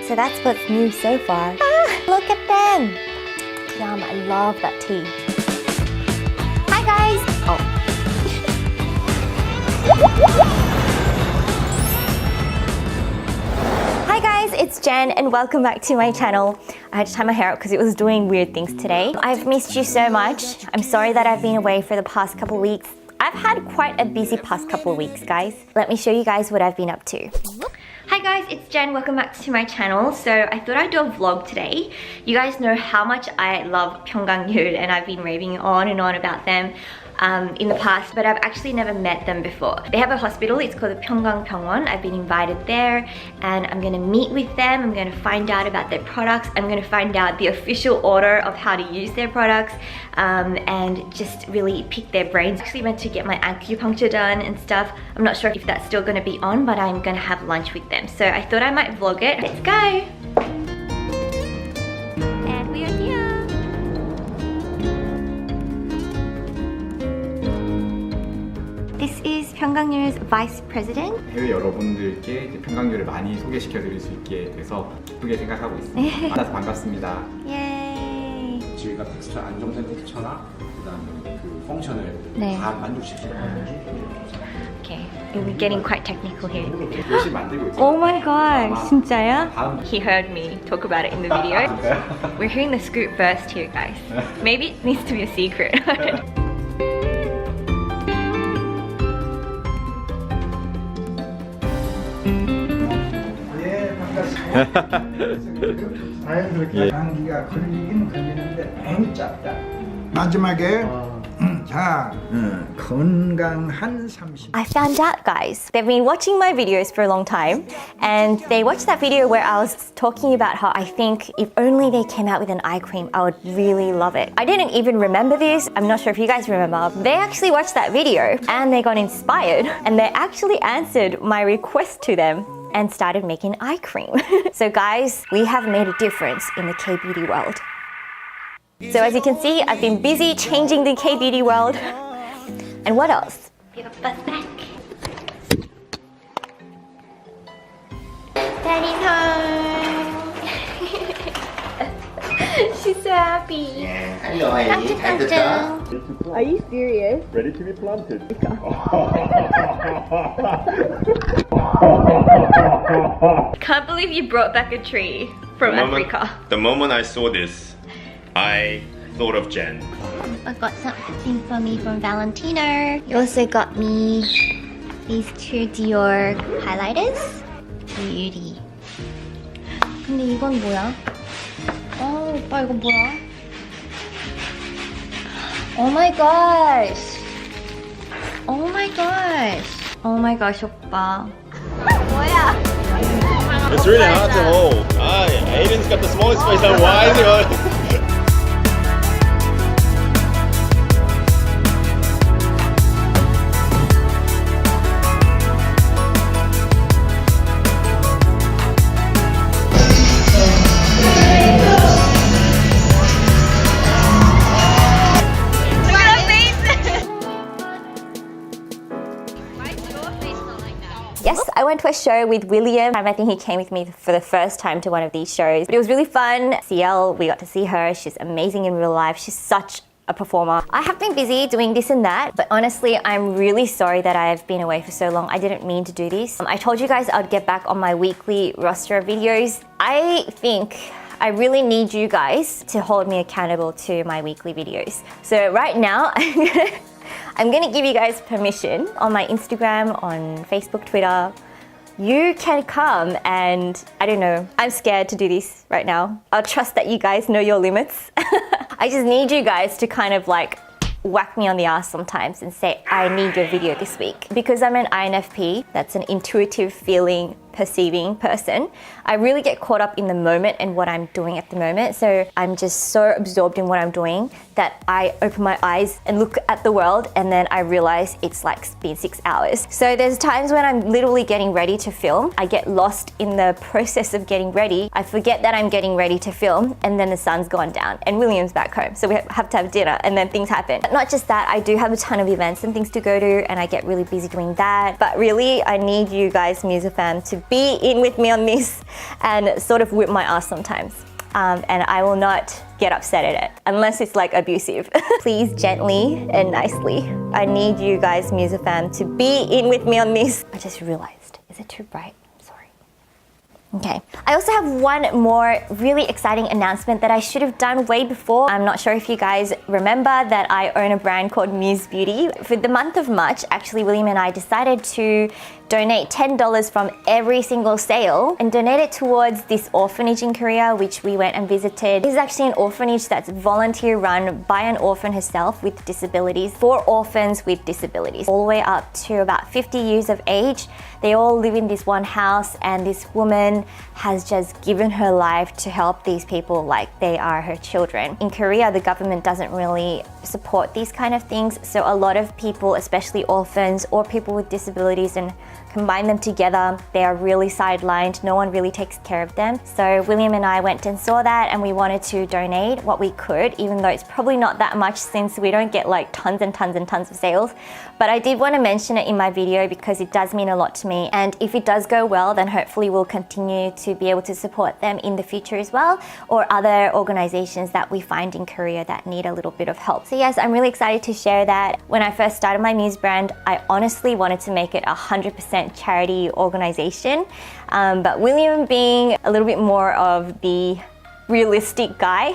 So that's what's new so far. Ah, look at them. Yum, I love that tea. Hi guys. Oh. Hi guys, it's Jen and welcome back to my channel. I had to tie my hair up because it was doing weird things today. I've missed you so much. I'm sorry that I've been away for the past couple weeks. I've had quite a busy past couple of weeks, guys. Let me show you guys what I've been up to. Hi guys, it's Jen. Welcome back to my channel. So I thought I'd do a vlog today. You guys know how much I love Pyunkang and I've been raving on and on about them in the past, but I've actually never met them before. They have a hospital, it's called the Pyunkang Pyongwon. I've been invited there and I'm gonna meet with them. I'm gonna find out about their products. I'm gonna find out the official order of how to use their products and just really pick their brains. I actually went to get my acupuncture done and stuff. I'm not sure if that's still gonna be on, but I'm gonna have lunch with them. So I thought I might vlog it. Let's go! And we are here. This is Pyunkang's Vice President. 해외 여러분들께 이제 평강교를 많이 소개시켜 드릴 수 있게 돼서 기쁘게 생각하고 있습니다. 만나서 반갑습니다. Yay! 저희가 텍스처 안정된 텍스처나 그다음에 그 펑션을 네. 다 만족시키는 Okay, we're getting quite technical here. 열심히 만들고 있어요. Oh my gosh, 진짜요? 다음 He heard me talk about it in the video. We're hearing the scoop first here, guys. Maybe it needs to be a secret. 예, 반갑습니다. 자연스럽게 감기가 걸리긴 걸리는데 너무 짧다. 마지막에 자, 건강한 30. I found out, guys. They've been watching my videos for a long time and they watched that video where I was talking about how I think if only they came out with an eye cream, I would really love it. I didn't even remember this. I'm not sure if you guys remember. They actually watched that video and they got inspired and they actually answered my request to them and started making eye cream. So guys, we have made a difference in the K-beauty world. So as you can see, I've been busy changing the K-beauty world. And what else? We have a bus back. Daddy's home. She's so happy. Are you serious? Ready to be planted. Can't believe you brought back a tree from Africa. The moment I saw this, I thought of Jen. I got something for me from Valentino. You also got me these two Dior highlighters. Beauty. 근데 이건 뭐야? 오빠 이거 뭐야? Oh my gosh. Oh my gosh. Oh my gosh, 오빠. 뭐야? It's really hard to hold. Aiden's got the smallest face, so why is it? Yes, I went to a show with William. I think he came with me for the first time to one of these shows. But it was really fun. CL, we got to see her. She's amazing in real life. She's such a performer. I have been busy doing this and that, but honestly, I'm really sorry that I've been away for so long. I didn't mean to do this. I told you guys I'd get back on my weekly roster of videos. I think I really need you guys to hold me accountable to my weekly videos. So right now, I'm gonna give you guys permission on my Instagram, on Facebook, Twitter. You can come and, I don't know, I'm scared to do this right now. I'll trust that you guys know your limits. I just need you guys to kind of like whack me on the ass sometimes and say, I need your video this week. Because I'm an INFP, that's an intuitive feeling, perceiving person, I really get caught up in the moment and what I'm doing at the moment. So I'm just so absorbed in what I'm doing that I open my eyes and look at the world and then I realize it's like been 6 hours. So there's times when I'm literally getting ready to film. I get lost in the process of getting ready. I forget that I'm getting ready to film and then the sun's gone down and William's back home. So we have to have dinner and then things happen. But not just that, I do have a ton of events and things to go to and I get really busy doing that. But really, I need you guys, Muse fam, to be in with me on this and sort of whip my ass sometimes. And I will not get upset at it unless it's like abusive. Please gently and nicely. I need you guys, Muse fam, to be in with me on this. I just realized, is it too bright? Sorry. Okay. I also have one more really exciting announcement that I should have done way before. I'm not sure if you guys remember that I own a brand called Muse Beauty. For the month of March, actually, William and I decided to donate $10 from every single sale and donate it towards this orphanage in Korea, which we went and visited. This is actually an orphanage that's volunteer run by an orphan herself with disabilities, for orphans with disabilities, all the way up to about 50 years of age. They all live in this one house, and this woman has just given her life to help these people like they are her children. In Korea, the government doesn't really support these kind of things, so a lot of people, especially orphans or people with disabilities, and combine them together, they are really sidelined. No one really takes care of them. So William and I went and saw that, and we wanted to donate what we could, even though it's probably not that much since we don't get like tons and tons and tons of sales. But I did want to mention it in my video because it does mean a lot to me. And if it does go well, then hopefully we'll continue to be able to support them in the future as well, or other organizations that we find in Korea that need a little bit of help. So yes, I'm really excited to share that. When I first started my Muse brand, I honestly wanted to make it 100% charity organization. But William, being a little bit more of the realistic guy,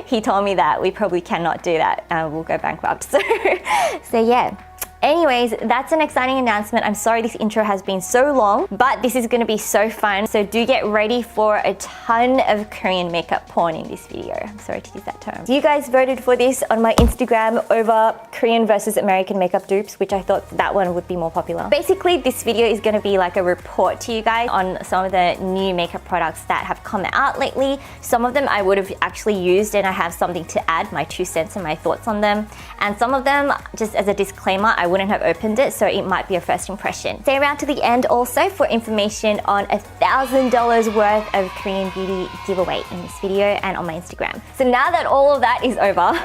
he told me that we probably cannot do that and we'll go bankrupt. So yeah. Anyways, that's an exciting announcement. I'm sorry this intro has been so long, but this is going to be so fun. So do get ready for a ton of Korean makeup porn in this video. I'm sorry to use that term. You guys voted for this on my Instagram over Korean versus American makeup dupes, which I thought that one would be more popular. Basically, this video is going to be like a report to you guys on some of the new makeup products that have come out lately. Some of them I would have actually used, and I have something to add, my 2 cents and my thoughts on them. And some of them, just as a disclaimer, I wouldn't have opened it, so it might be a first impression. Stay around to the end also for information on $1,000 worth of Korean beauty giveaway in this video and on my Instagram. So now that all of that is over,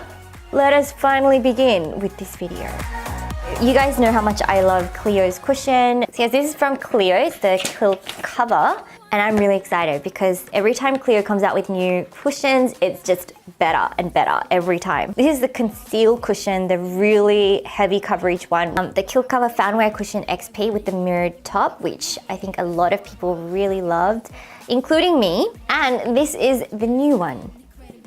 let us finally begin with this video. You guys know how much I love Clio's cushion. So yes, this is from Clio, it's the quilt cover. And I'm really excited because every time Clio comes out with new cushions, it's just better and better every time. This is the conceal cushion, the really heavy coverage one. The quilt cover fan wear cushion XP with the mirrored top, which I think a lot of people really loved, including me. And this is the new one.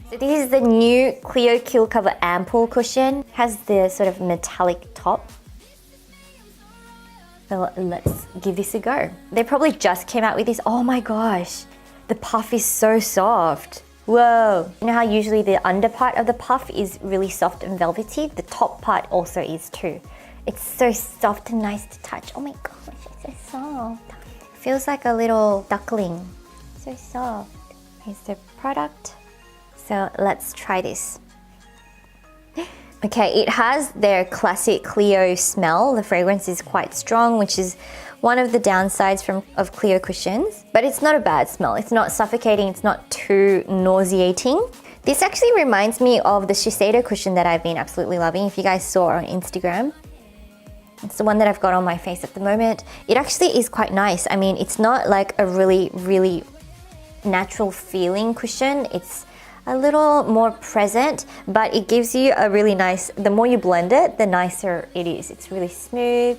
So this is the new Clio quilt cover ampoule cushion. It has the sort of metallic top. So let's give this a go. They probably just came out with this. Oh my gosh, the puff is so soft. Whoa. You know how usually the under part of the puff is really soft and velvety? The top part also is too. It's so soft and nice to touch. Oh my gosh, it's so soft. It feels like a little duckling. So soft. Here's the product. So let's try this. Okay, it has their classic Clio smell. The fragrance is quite strong, which is one of the downsides of Clio cushions. But it's not a bad smell. It's not suffocating. It's not too nauseating. This actually reminds me of the Shiseido cushion that I've been absolutely loving. If you guys saw on Instagram, it's the one that I've got on my face at the moment. It actually is quite nice. I mean, it's not like a really, really natural feeling cushion. It's a little more present, but it gives you a really nice, the more you blend it, the nicer it is. It's really smooth.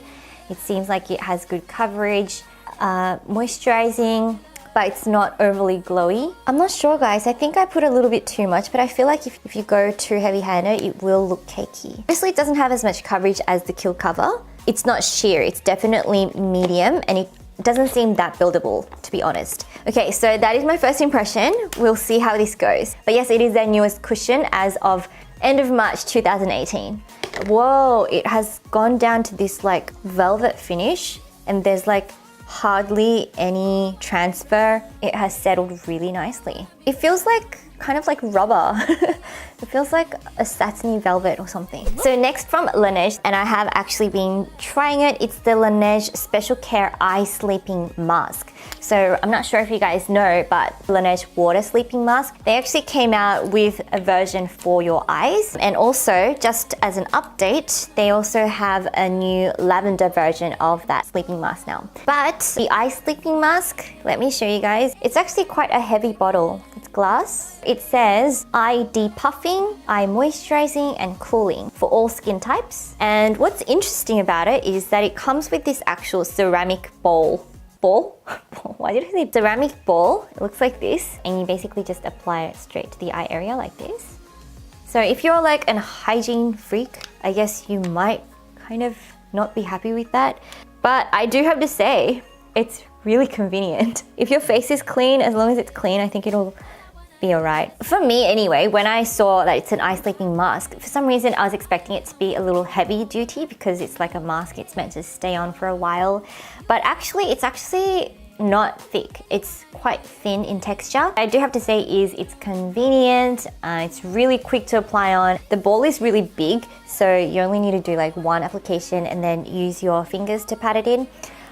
It seems like it has good coverage, moisturizing, but it's not overly glowy. I'm not sure, guys. I think I put a little bit too much, but I feel like if you go too heavy-handed, it will look cakey. Obviously, it doesn't have as much coverage as the quilt cover. It's not sheer, it's definitely medium, and it doesn't seem that buildable, to be honest. Okay, so that is my first impression. We'll see how this goes. But yes, it is their newest cushion as of end of March 2018. Whoa, it has gone down to this like velvet finish, and there's like hardly any transfer. It has settled really nicely. It feels like kind of like rubber. It feels like a satiny velvet or something. So next from Laneige, and I have actually been trying it, it's the Laneige Special Care Eye Sleeping Mask. So I'm not sure if you guys know, but Laneige Water Sleeping Mask, they actually came out with a version for your eyes. And also, just as an update, they also have a new lavender version of that sleeping mask now. But the eye sleeping mask, let me show you guys. It's actually quite a heavy bottle. It's glass. It says eye depuffing, eye moisturizing and cooling for all skin types. And what's interesting about it is that it comes with this actual ceramic ball. Why did I say ceramic ball? It looks like this, and you basically just apply it straight to the eye area like this. So if you're like an hygiene freak, I guess you might kind of not be happy with that. But I do have to say, it's really convenient. If your face is clean, as long as it's clean, I think it'll be alright. For me anyway, when I saw that it's an eye sleeping mask, for some reason I was expecting it to be a little heavy duty because it's like a mask, it's meant to stay on for a while. But actually, it's actually not thick. It's quite thin in texture. I do have to say is it's convenient, it's really quick to apply on. The ball is really big, so you only need to do like one application and then use your fingers to pat it in.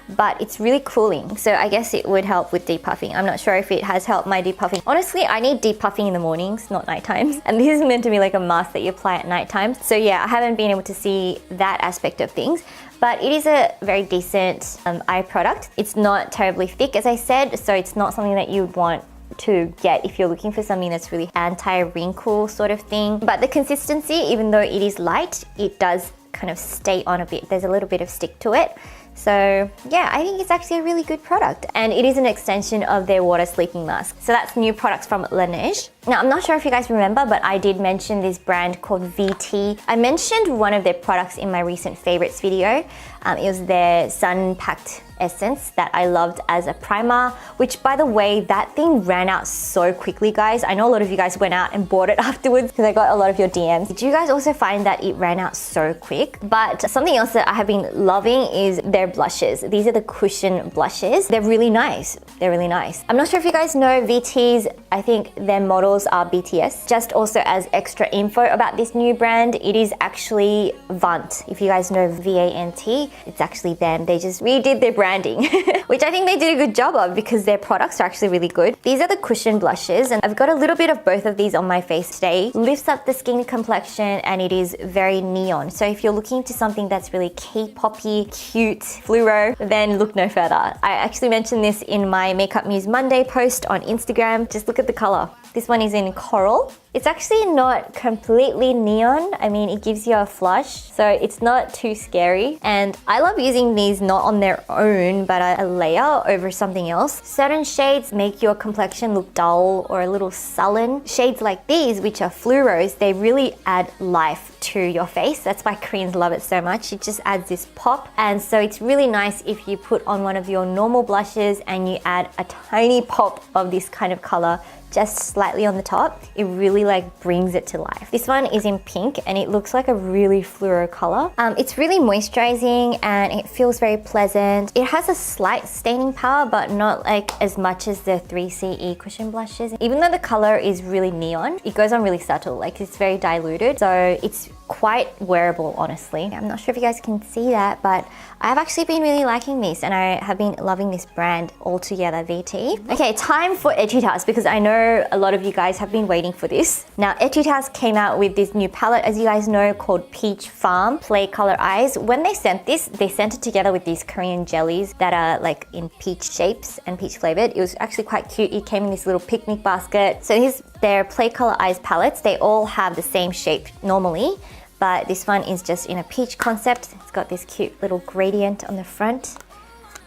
But it's really cooling, so I guess it would help with depuffing. I'm not sure if it has helped my depuffing. Honestly, I need depuffing in the mornings, not night times. And this is meant to be like a mask that you apply at night times. So yeah, I haven't been able to see that aspect of things. But it is a very decent eye product. It's not terribly thick, as I said, so it's not something that you would want to get if you're looking for something that's really anti-wrinkle sort of thing. But the consistency, even though it is light, it does kind of stay on a bit. There's a little bit of stick to it. So yeah, I think it's actually a really good product, and it is an extension of their water sleeping mask. So that's new products from Laneige. Now, I'm not sure if you guys remember, but I did mention this brand called VT. I mentioned one of their products in my recent favorites video. It was their sun-packed essence that I loved as a primer, which by the way, that thing ran out so quickly, guys. I know a lot of you guys went out and bought it afterwards because I got a lot of your DMs. Did you guys also find that it ran out so quick? But something else that I have been loving is their blushes. These are the cushion blushes. They're really nice. They're really nice. I'm not sure if you guys know VT's, I think their models are BTS. Just also as extra info about this new brand, it is actually Vant. If you guys know VANT, it's actually them. They just redid their branding, which I think they did a good job of because their products are actually really good. These are the cushion blushes, and I've got a little bit of both of these on my face today. Lifts up the skin complexion, and it is very neon. So if you're looking to something that's really K-poppy, cute, fluoro, then look no further. I actually mentioned this in my Meejmuse Monday post on Instagram. Just look at the color. This one is in coral. It's actually not completely neon. I mean, it gives you a flush, so it's not too scary. And I love using these not on their own, but a layer over something else. Certain shades make your complexion look dull or a little sullen. Shades like these, which are fluoros, they really add life to your face. That's why Koreans love it so much. It just adds this pop. And so it's really nice if you put on one of your normal blushes and you add a tiny pop of this kind of color just slightly on the top. It really like brings it to life. This one is in pink and it looks like a really fluoro color. It's really moisturizing and it feels very pleasant. It has a slight staining power, but not like as much as the 3CE cushion blushes. Even though the color is really neon, it goes on really subtle, like it's very diluted. So it's quite wearable, honestly. I'm not sure if you guys can see that, but I've actually been really liking this and I have been loving this brand altogether, VT. Okay, time for Etudes, because I know a lot of you guys have been waiting for this. Now, Etudes came out with this new palette, as you guys know, called Peach Farm Play Color Eyes. When they sent this, they sent it together with these Korean jellies that are like in peach shapes and peach flavored. It was actually quite cute. It came in this little picnic basket. So here's their Play Color Eyes palettes. They all have the same shape normally, but this one is just in a peach concept. It's got this cute little gradient on the front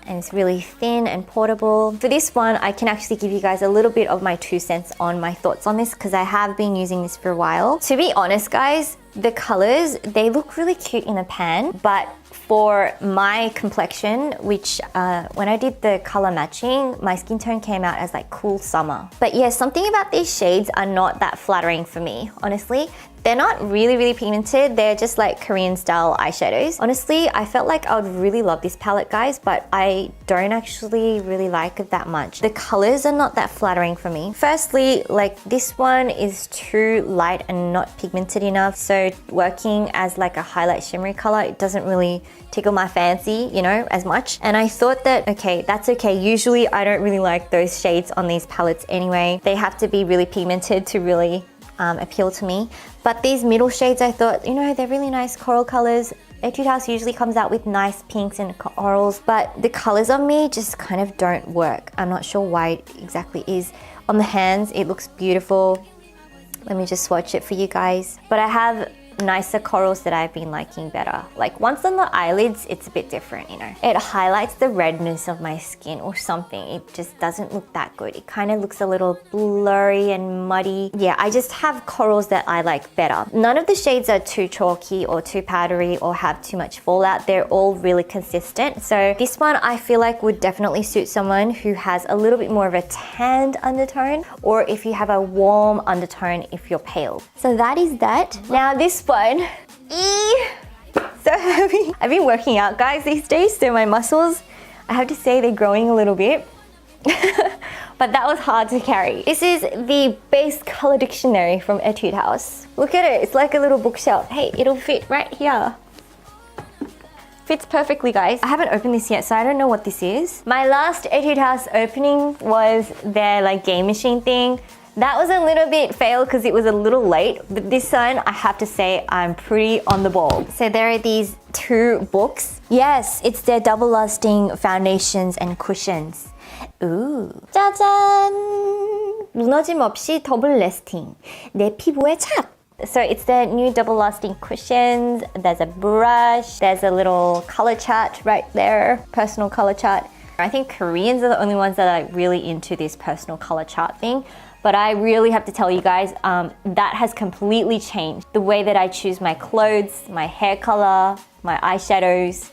and it's really thin and portable. For this one, I can actually give you guys a little bit of my 2 cents on my thoughts on this because I have been using this for a while. To be honest, guys, the colors, they look really cute in a pan, but for my complexion, which when I did the color matching, my skin tone came out as like cool summer. But yeah, something about these shades are not that flattering for me, honestly. They're not really pigmented. They're just like Korean style eyeshadows. Honestly, I felt like I would really love this palette, guys, but I don't actually really like it that much. The colors are not that flattering for me. Firstly, like this one is too light and not pigmented enough. So working as like a highlight shimmery color, it doesn't really tickle my fancy, you know, as much. And I thought that, okay, that's okay. Usually I don't really like those shades on these palettes anyway. They have to be really pigmented to really appeal to me. But these middle shades, I thought, you know, they're really nice coral colors. Etude House usually comes out with nice pinks and corals, but the colors on me just kind of don't work. I'm not sure why it exactly is. On the hands, it looks beautiful. Let me just swatch it for you guys. But I have nicer corals that I've been liking better. Like once on the eyelids, it's a bit different, you know. It highlights the redness of my skin or something. It just doesn't look that good. It kind of looks a little blurry and muddy. Yeah, I just have corals that I like better. None of the shades are too chalky or too powdery or have too much fallout. They're all really consistent. So this one I feel like would definitely suit someone who has a little bit more of a tanned undertone, or if you have a warm undertone if you're pale. So that is that. Now this one, so heavy. I've been working out, guys, these days, so my muscles, I have to say, they're growing a little bit. But that was hard to carry. This is the base color dictionary from Etude House. Look at it, it's like a little bookshelf. Hey, it'll fit right here. Fits perfectly, guys. I haven't opened this yet, so I don't know what this is. My last Etude House opening was their like game machine thing. That was a little bit fail because it was a little late, but this one, I have to say, I'm pretty on the ball. So there are these two books. Yes, it's their double lasting foundations and cushions. Ooh. 짜잔! 무너짐 없이 더블 래스팅. 내 피부에 착! So it's their new double lasting cushions. There's a brush. There's a little color chart right there. Personal color chart. I think Koreans are the only ones that are really into this personal color chart thing. But I really have to tell you guys, that has completely changed the way that I choose my clothes, my hair color, my eyeshadows,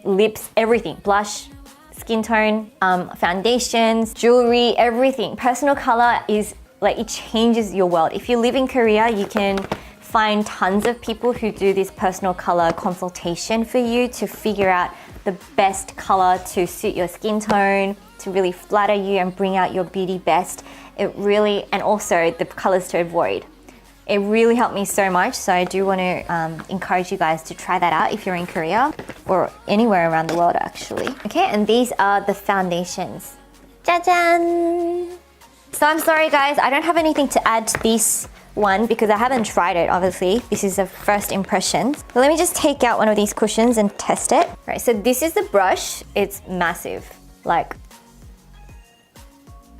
lips, everything. Blush, skin tone, foundations, jewelry, everything. Personal color is like, it changes your world. If you live in Korea, you can find tons of people who do this personal color consultation for you to figure out the best color to suit your skin tone, to really flatter you and bring out your beauty best. It really, and also the colors to avoid. It really helped me so much, so I do want to encourage you guys to try that out if you're in Korea or anywhere around the world actually. Okay, and these are the foundations. 짜잔! So I'm sorry guys, I don't have anything to add to this one because I haven't tried it, obviously. This is the first impressions. But let me just take out one of these cushions and test it. Right, so this is the brush. It's massive, like.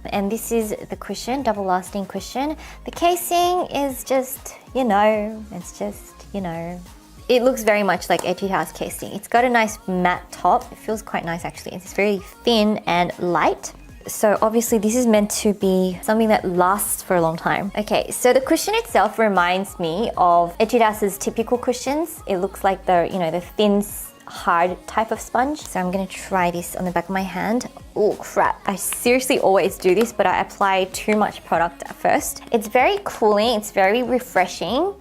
And this is the cushion, double lasting cushion. The casing is just, you know, it's just, you know. It looks very much like Etude House casing. It's got a nice matte top. It feels quite nice actually. It's very thin and light. So obviously this is meant to be something that lasts for a long time. Okay, so the cushion itself reminds me of Etude House's typical cushions. It looks like the, you know, the thin, hard type of sponge. So I'm gonna try this on the back of my hand. Oh crap, I seriously always do this, but I apply too much product at first. It's very cooling, it's very refreshing.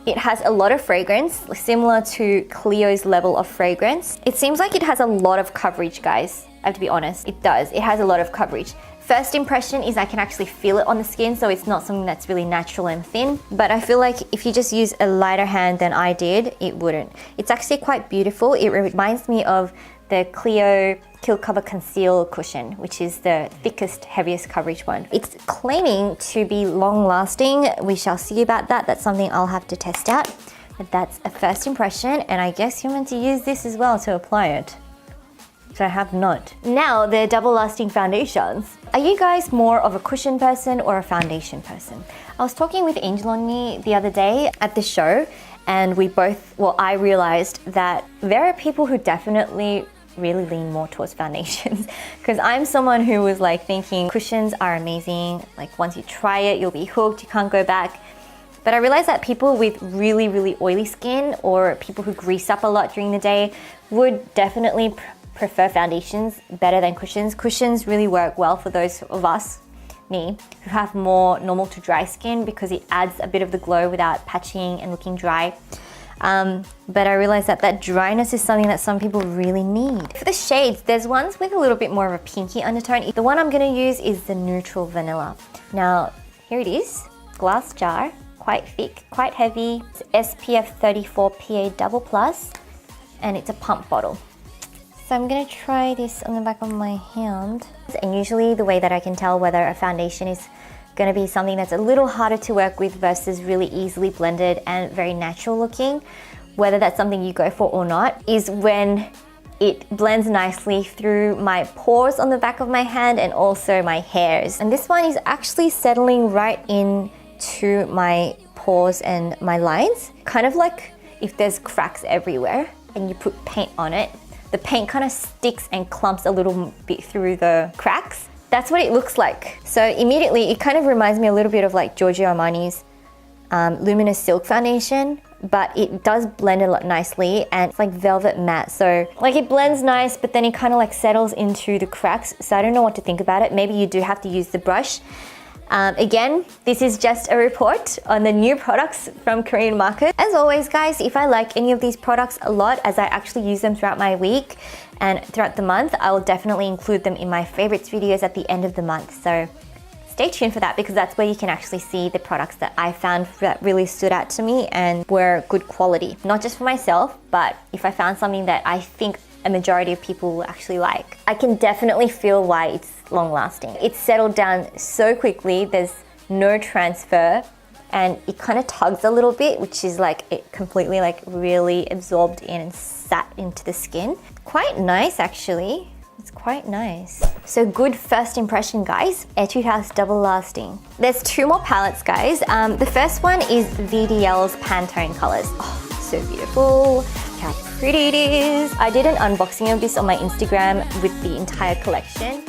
It has a lot of fragrance, similar to Clio's level of fragrance. It seems like it has a lot of coverage, guys. I have to be honest, it does. It has a lot of coverage. First impression is I can actually feel it on the skin, so it's not something that's really natural and thin. But I feel like if you just use a lighter hand than I did, it wouldn't. It's actually quite beautiful. It reminds me of the Clio Kill Cover Conceal cushion, which is the thickest, heaviest coverage one. It's claiming to be long lasting. We shall see about that. That's something I'll have to test out. But that's a first impression, and I guess you're meant to use this as well to apply it. So I have not. Now the double lasting foundations. Are you guys more of a cushion person or a foundation person? I was talking with Angel on Me the other day at the show, and we both, well, I realized that there are people who definitely really lean more towards foundations because I'm someone who was like thinking cushions are amazing. Like once you try it, you'll be hooked, you can't go back. But I realized that people with really, really oily skin or people who grease up a lot during the day would definitely prefer foundations better than cushions. Cushions really work well for those of us me who have more normal to dry skin because it adds a bit of the glow without patching and looking dry. But I realized that that dryness is something that some people really need. For the shades, there's ones with a little bit more of a pinky undertone. The one I'm gonna use is the Neutral Vanilla. Now, here it is, glass jar, quite thick, quite heavy. It's SPF 34 PA++, and it's a pump bottle. So I'm gonna try this on the back of my hand. And usually the way that I can tell whether a foundation is gonna be something that's a little harder to work with versus really easily blended and very natural looking, whether that's something you go for or not, is when it blends nicely through my pores on the back of my hand and also my hairs. And this one is actually settling right into my pores and my lines. Kind of like if there's cracks everywhere and you put paint on it, the paint kind of sticks and clumps a little bit through the cracks. That's what it looks like. So immediately it kind of reminds me a little bit of like Giorgio Armani's Luminous Silk Foundation, but it does blend a lot nicely and it's like velvet matte. So like it blends nice, but then it kind of like settles into the cracks. So I don't know what to think about it. Maybe you do have to use the brush. Again, this is just a report on the new products from Korean market. As always, guys, if I like any of these products a lot, as I actually use them throughout my week and throughout the month, I will definitely include them in my favorites videos at the end of the month. So stay tuned for that because that's where you can actually see the products that I found that really stood out to me and were good quality. Not just for myself, but if I found something that I think a majority of people will actually like. I can definitely feel why it's long lasting. It's settled down so quickly, there's no transfer, and it kind of tugs a little bit, which is like it completely like really absorbed in and sat into the skin. Quite nice actually. It's quite nice. So good first impression, guys. Etude House Double Lasting. There's two more palettes, guys. The first one is VDL's Pantone colors. Oh, so beautiful. How pretty it is. I did an unboxing of this on my Instagram with the entire collection.